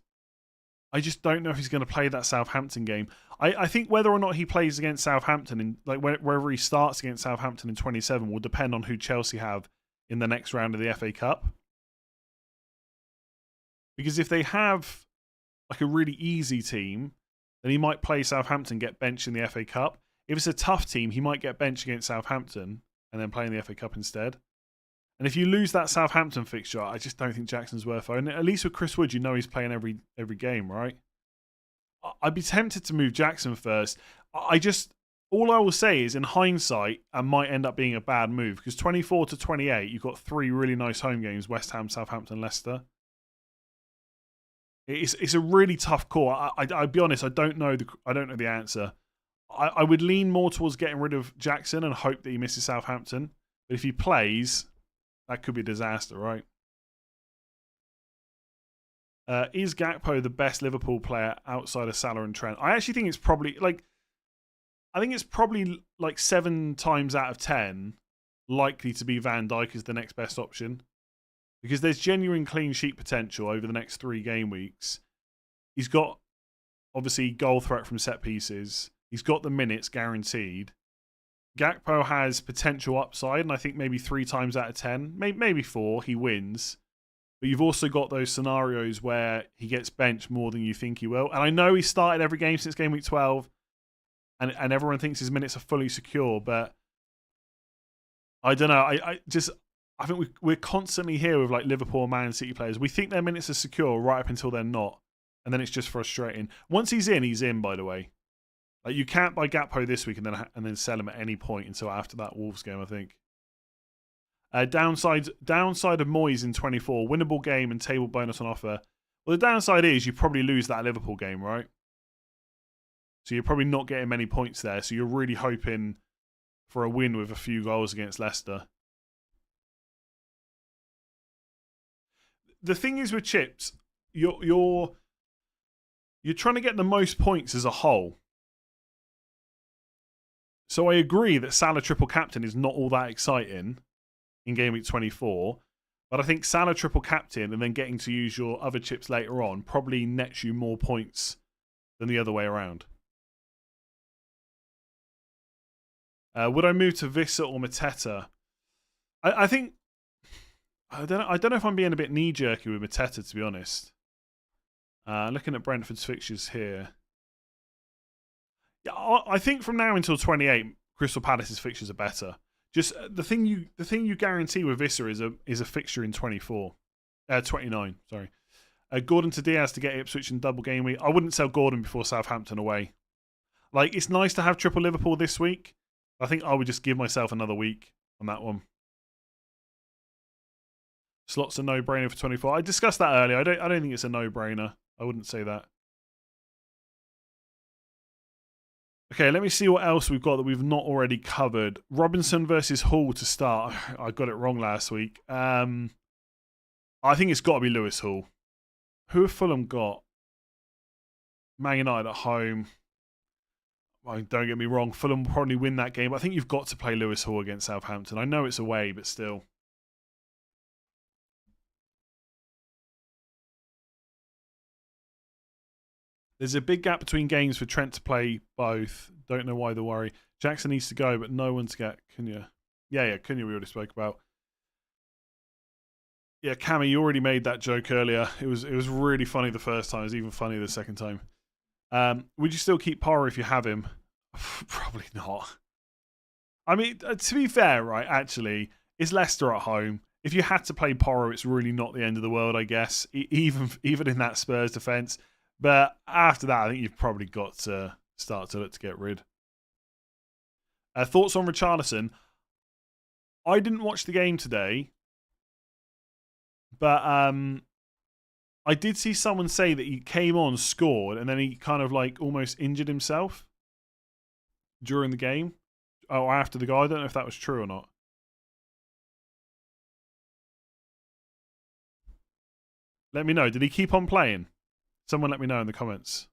I just don't know if he's going to play that Southampton game. I think whether or not he plays against Southampton, in like wherever he starts against Southampton in 27, will depend on who Chelsea have in the next round of the FA Cup. Because if they have like a really easy team, then he might play Southampton, get benched in the FA Cup. If it's a tough team, he might get benched against Southampton and then play in the FA Cup instead. And if you lose that Southampton fixture, I just don't think Jackson's worth owning. At least with Chris Wood, you know he's playing every game, right? I'd be tempted to move Jackson first. All I will say is, in hindsight, it might end up being a bad move because 24 to 28, you've got 3 really nice home games: West Ham, Southampton, Leicester. It's a really tough call. I'll be honest, I don't know the answer. I would lean more towards getting rid of Jackson and hope that he misses Southampton. But if he plays, that could be a disaster, right? Is Gakpo the best Liverpool player outside of Salah and Trent? I actually think it's probably like 7 times out of 10 likely to be Van Dijk as the next best option. Because there's genuine clean sheet potential over the next 3 game weeks. He's got, obviously, goal threat from set pieces. He's got the minutes guaranteed. Gakpo has potential upside, and I think maybe 3 times out of 10, maybe 4, he wins. But you've also got those scenarios where he gets benched more than you think he will. And I know he started every game since game week 12, and everyone thinks his minutes are fully secure, but I don't know. I think we're constantly here with like Liverpool and Man City players. We think their minutes are secure right up until they're not. And then it's just frustrating. Once he's in, by the way. Like you can't buy Gakpo this week and then sell him at any point until after that Wolves game, I think. Downside of Moyes in 24, winnable game and table bonus on offer. Well, the downside is you probably lose that Liverpool game, right? So you're probably not getting many points there. So you're really hoping for a win with a few goals against Leicester. The thing is with chips, you're trying to get the most points as a whole. So I agree that Salah triple captain is not all that exciting in game week 24, but I think Salah triple captain and then getting to use your other chips later on probably nets you more points than the other way around. Would I move to Vissa or Mateta? I think I don't know if I'm being a bit knee-jerky with Mateta, to be honest. Looking at Brentford's fixtures here. Yeah, I think from now until 28, Crystal Palace's fixtures are better. Just the thing you guarantee with Vissa is a fixture in 29. Sorry. Gordon to Diaz to get Ipswich in double game week. I wouldn't sell Gordon before Southampton away. Like, it's nice to have triple Liverpool this week. I think I would just give myself another week on that one. Slots a no-brainer for 24. I discussed that earlier. I don't think it's a no-brainer. I wouldn't say that. Okay, let me see what else we've got that we've not already covered. Robinson versus Hall to start. I got it wrong last week. I think it's got to be Lewis Hall. Who have Fulham got? Man United at home. Well, don't get me wrong. Fulham will probably win that game. But I think you've got to play Lewis Hall against Southampton. I know it's away, but still. There's a big gap between games for Trent to play both. Don't know why the worry. Jackson needs to go, but no one to get Cunha. Yeah, Cunha we already spoke about. Yeah, Cammy, you already made that joke earlier. It was really funny the first time. It was even funnier the second time. Would you still keep Porro if you have him? Probably not. I mean, to be fair, right, actually, it's Leicester at home. If you had to play Porro, it's really not the end of the world, I guess, even in that Spurs defence. But after that, I think you've probably got to start to look to get rid. Thoughts on Richarlison? I didn't watch the game today, but I did see someone say that he came on, scored, and then he kind of like almost injured himself during the game. Oh, after the goal. I don't know if that was true or not. Let me know. Did he keep on playing? Someone let me know in the comments.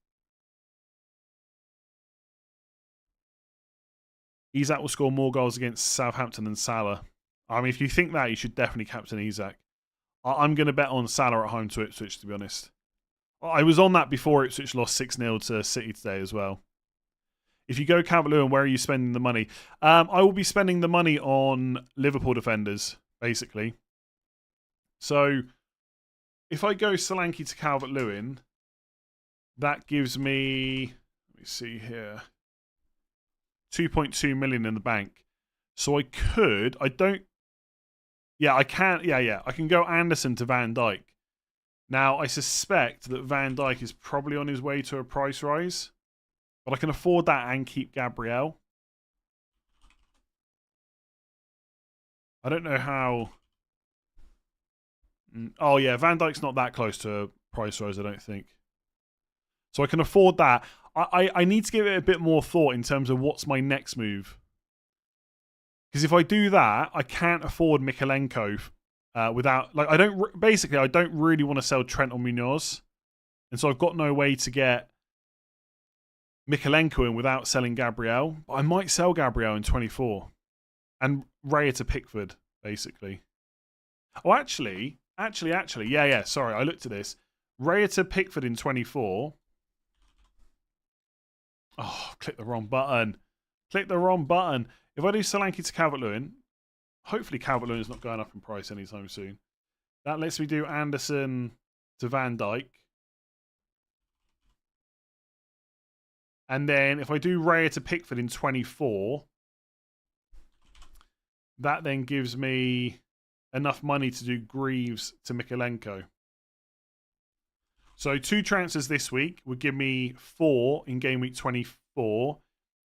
Isak will score more goals against Southampton than Salah. I mean, if you think that, you should definitely captain Isak. I'm going to bet on Salah at home to Ipswich, to be honest. I was on that before Ipswich lost 6-0 to City today as well. If you go Calvert-Lewin, where are you spending the money? I will be spending the money on Liverpool defenders, basically. So, if I go Solanke to Calvert-Lewin, that gives me, let me see here, 2.2 million in the bank. So I can, I can go Anderson to Van Dijk. Now, I suspect that Van Dijk is probably on his way to a price rise. But I can afford that and keep Gabriel. I don't know how... Oh, yeah, Van Dijk's not that close to a price rise, I don't think. So I can afford that. I need to give it a bit more thought in terms of what's my next move. Because if I do that, I can't afford Mykolenko without... Like, I don't really want to sell Trent or Munoz. And so I've got no way to get Mykolenko in without selling Gabriel. But I might sell Gabriel in 24. And Raya to Pickford, basically. Oh, actually, yeah, sorry, I looked at this. Raya to Pickford in 24. Oh, click the wrong button. Click the wrong button. If I do Solanke to Calvert-Lewin, hopefully Calvert-Lewin is not going up in price anytime soon. That lets me do Anderson to Van Dijk. And then if I do Raya to Pickford in 24, that then gives me enough money to do Greaves to Mykolenko. So 2 transfers this week would give me 4 in game week 24.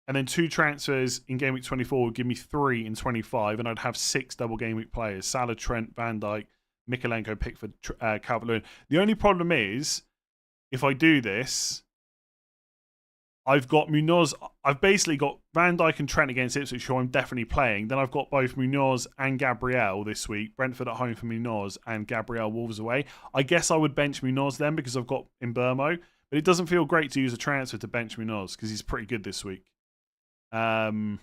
And then 2 transfers in game week 24 would give me 3 in 25. And I'd have 6 double game week players. Salah, Trent, Van Dijk, Mykolenko, Pickford, Calvert-Lewin. The only problem is, if I do this, I've got Munoz. I've basically got Van Dijk and Trent against Ipswich, who I'm definitely playing. Then I've got both Munoz and Gabriel this week. Brentford at home for Munoz and Gabriel Wolves away. I guess I would bench Munoz then because I've got Mbermo. But it doesn't feel great to use a transfer to bench Munoz because he's pretty good this week. So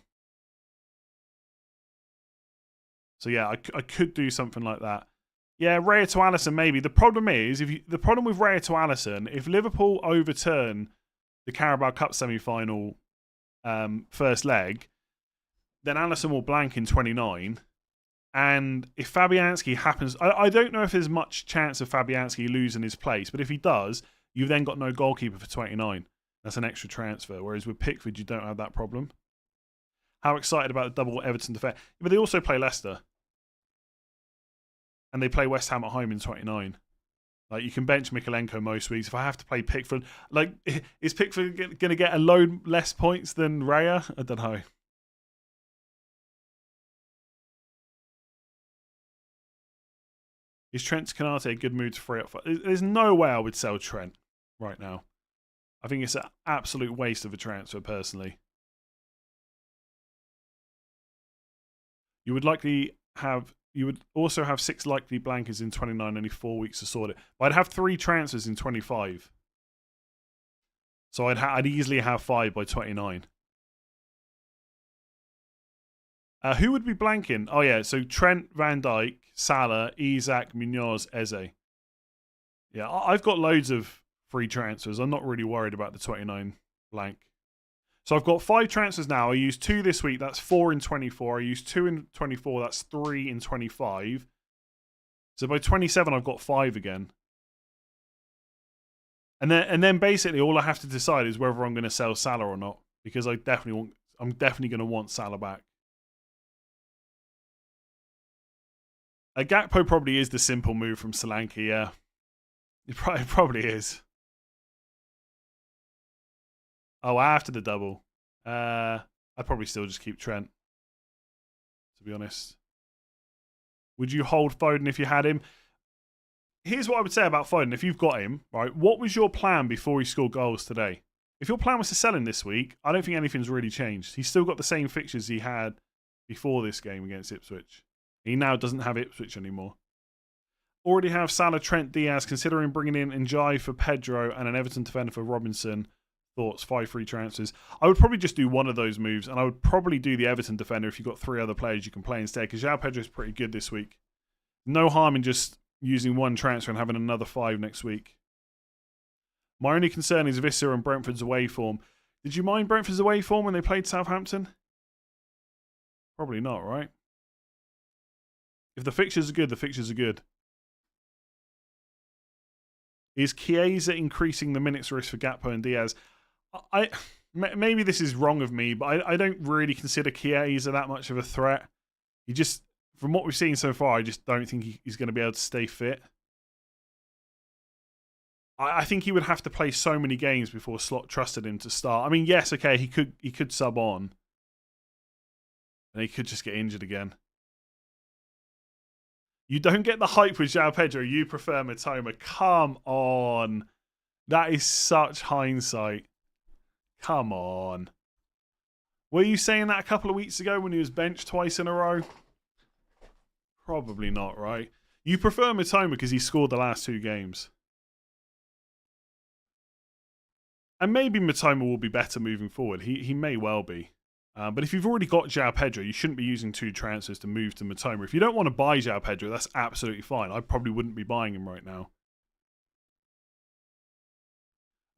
yeah, I could do something like that. Yeah, Raya to Alisson maybe. The problem is, the problem with Raya to Alisson, if Liverpool overturn the Carabao Cup semi-final first leg, then Alisson will blank in 29. And if Fabianski happens... I don't know if there's much chance of Fabianski losing his place, but if he does, you've then got no goalkeeper for 29. That's an extra transfer, whereas with Pickford, you don't have that problem. How excited about the double Everton defence. But they also play Leicester. And they play West Ham at home in 29. Like, you can bench Mykolenko most weeks. If I have to play Pickford, like, is Pickford going to get a load less points than Raya? I don't know. Is Trent Canate a good move to free up? There's no way I would sell Trent right now. I think it's an absolute waste of a transfer, personally. You would also have 6 likely blankers in 29, only 4 weeks to sort it. But I'd have 3 transfers in 25. So I'd easily have 5 by 29. Who would be blanking? Oh yeah, so Trent, Van Dijk, Salah, Isak, Munoz, Eze. Yeah, I've got loads of free transfers. I'm not really worried about the 29 blank. So I've got 5 transfers now. I used 2 this week. That's 4 in 24. I used 2 in 24. That's 3 in 25. So by 27, I've got 5 again. And then basically all I have to decide is whether I'm going to sell Salah or not, because I'm definitely going to want Salah back. Gakpo probably is the simple move from Solanke. Yeah, it probably is. Oh, after the double. I'd probably still just keep Trent, to be honest. Would you hold Foden if you had him? Here's what I would say about Foden. If you've got him, right, what was your plan before he scored goals today? If your plan was to sell him this week, I don't think anything's really changed. He's still got the same fixtures he had before this game against Ipswich. He now doesn't have Ipswich anymore. Already have Salah, Trent, Diaz, considering bringing in Njai for Pedro and an Everton defender for Robinson. Thoughts, 5 free transfers. I would probably just do one of those moves, and I would probably do the Everton defender if you've got 3 other players you can play instead, because João Pedro's pretty good this week. No harm in just using one transfer and having another 5 next week. My only concern is Vissa and Brentford's away form. Did you mind Brentford's away form when they played Southampton? Probably not, right? If the fixtures are good, the fixtures are good. Is Chiesa increasing the minutes risk for Gakpo and Diaz? Maybe this is wrong of me, but I don't really consider Chiesa that much of a threat. He just, from what we've seen so far, I just don't think he's going to be able to stay fit. I think he would have to play so many games before Slot trusted him to start. I mean, yes, okay, he could sub on. And he could just get injured again. You don't get the hype with João Pedro. You prefer Mitoma. Come on. That is such hindsight. Come on. Were you saying that a couple of weeks ago when he was benched twice in a row? Probably not, right? You prefer Mitoma because he scored the last 2 games. And maybe Mitoma will be better moving forward. He may well be. But if you've already got João Pedro, you shouldn't be using 2 transfers to move to Mitoma. If you don't want to buy João Pedro, that's absolutely fine. I probably wouldn't be buying him right now.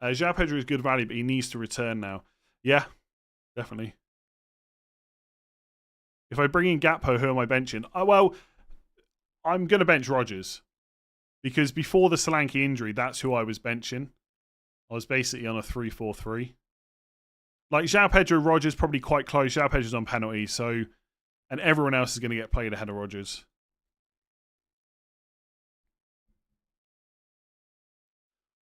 João Pedro is good value, but he needs to return now. Yeah, definitely. If I bring in Gakpo, who am I benching? Well, I'm going to bench Rodgers. Because before the Solanke injury, that's who I was benching. I was basically on a 3-4-3. Like, João Pedro, Rodgers probably quite close. João Pedro's on penalty, so... And everyone else is going to get played ahead of Rodgers.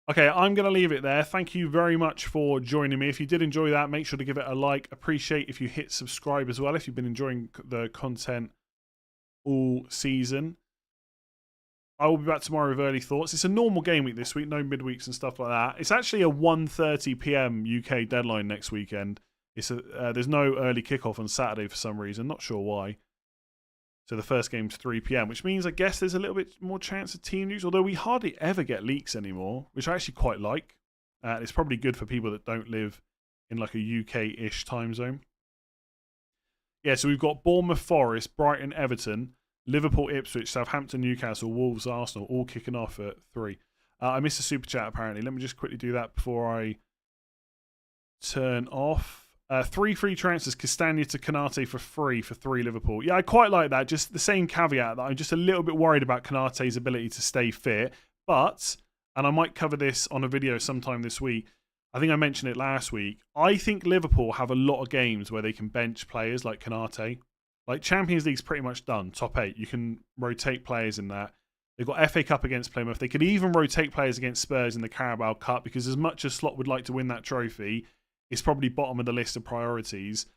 Okay, I'm going to leave it there. Thank you very much for joining me. If you did enjoy that, make sure to give it a like. Appreciate if you hit subscribe as well, if you've been enjoying the content all season. I will be back tomorrow with early thoughts. It's a normal game week this week, no midweeks and stuff like that. It's actually a 1:30 PM UK deadline next weekend. There's no early kickoff on Saturday for some reason, not sure why. So the first game's 3 PM, which means I guess there's a little bit more chance of team news, although we hardly ever get leaks anymore, which I actually quite like. It's probably good for people that don't live in like a UK-ish time zone. Yeah, so we've got Bournemouth, Forest, Brighton, Everton, Liverpool, Ipswich, Southampton, Newcastle, Wolves, Arsenal, all kicking off at 3. I missed a super chat apparently. Let me just quickly do that before I turn off. 3 free transfers, Castagna to Konate for free for 3 Liverpool. Yeah, I quite like that. Just the same caveat that I'm just a little bit worried about Konate's ability to stay fit. But, and I might cover this on a video sometime this week, I think I mentioned it last week, I think Liverpool have a lot of games where they can bench players like Konate. Like, Champions League's pretty much done. Top 8. You can rotate players in that. They've got FA Cup against Plymouth. They could even rotate players against Spurs in the Carabao Cup because as much as Slot would like to win that trophy, it's probably bottom of the list of priorities.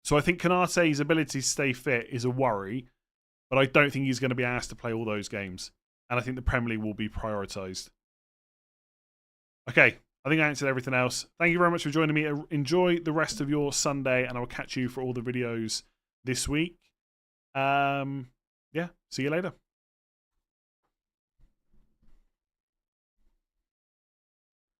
So I think Konate's ability to stay fit is a worry, but I don't think he's going to be asked to play all those games. And I think the Premier League will be prioritised. Okay, I think I answered everything else. Thank you very much for joining me. Enjoy the rest of your Sunday, and I will catch you for all the videos this week. Yeah, see you later.